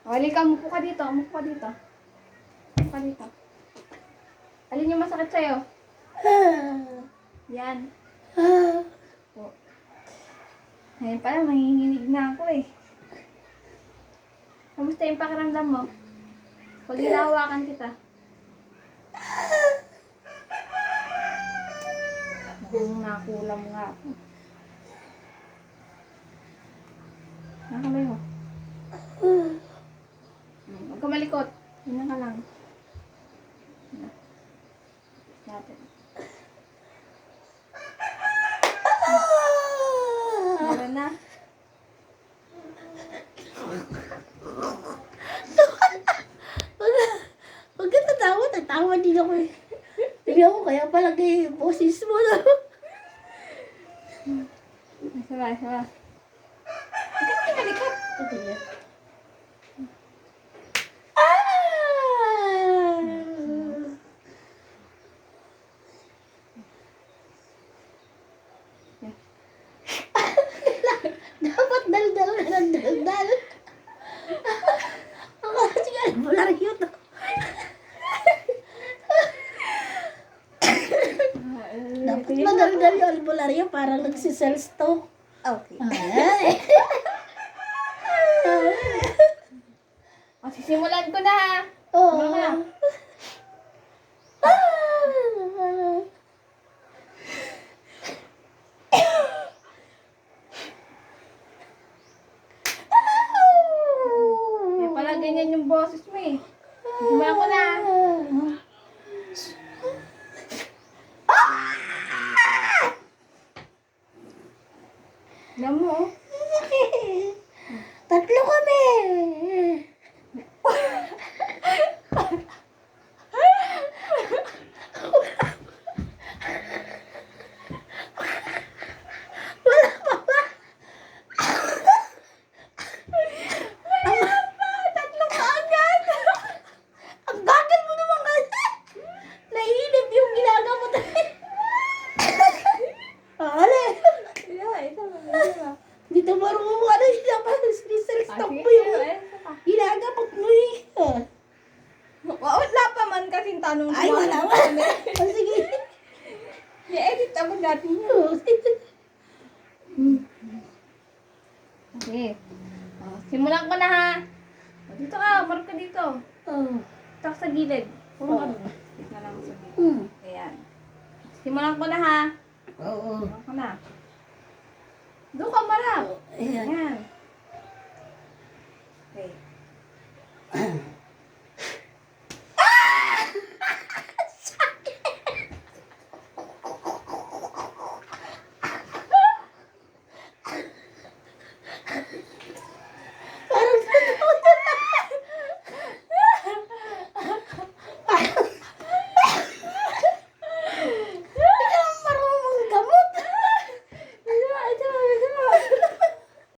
Halika, umupo ka dito. Umupo ka dito. Umupo ka dito. Alin yung masakit sa'yo? Yan. Po. Ngayon pala, nanginginig na ako eh. Kamusta yung pakiramdam mo? Pag hinahawakan kita. Nakulam nga ako. Nakamay mo. Huwag ka malikot. Yun ka lang. Natin. Meron na. Huwag ka tatawa, tatawa din ako eh. Tignan mo, kaya pala kay boses mo na. Sama, sama. Huwag ka malikot. Okay. Dapat dal-dal na ng dal-dal. Ako kasi nga, bularyo to. Dapat madal-dal yung albularyo para nagsiself-stalk. Okay. Ay. O, sisimulan ko na ha. Oo. Ano ka? Kaya pala ganyan yung boses mo eh. Sisimulan ko na. Alam mo, oh. Tatlo kami. Tatlo ka agad. Ang bagal mo naman kasi. Naiinip yung ginagawa mo tayo. Ale. Ito. Dito marunong mo ano yung dapat sinisel-stop mo yung ginagawa mo eh. Wala pa man kasing tanong. Ay, wala pa. Oh, sige. I-edit ako dati niya. Okay. Oh, simulan ko na ha. Oh, dito ka, mark ka dito. Oh. Dito ka sa gilid. Puro ka Oh. doon. Dito na lang ako sa gilid. Hmm. Ayan. Simulan ko na ha. Oo. Simulan ko na. Doon ka marap. Ayan. Ayan.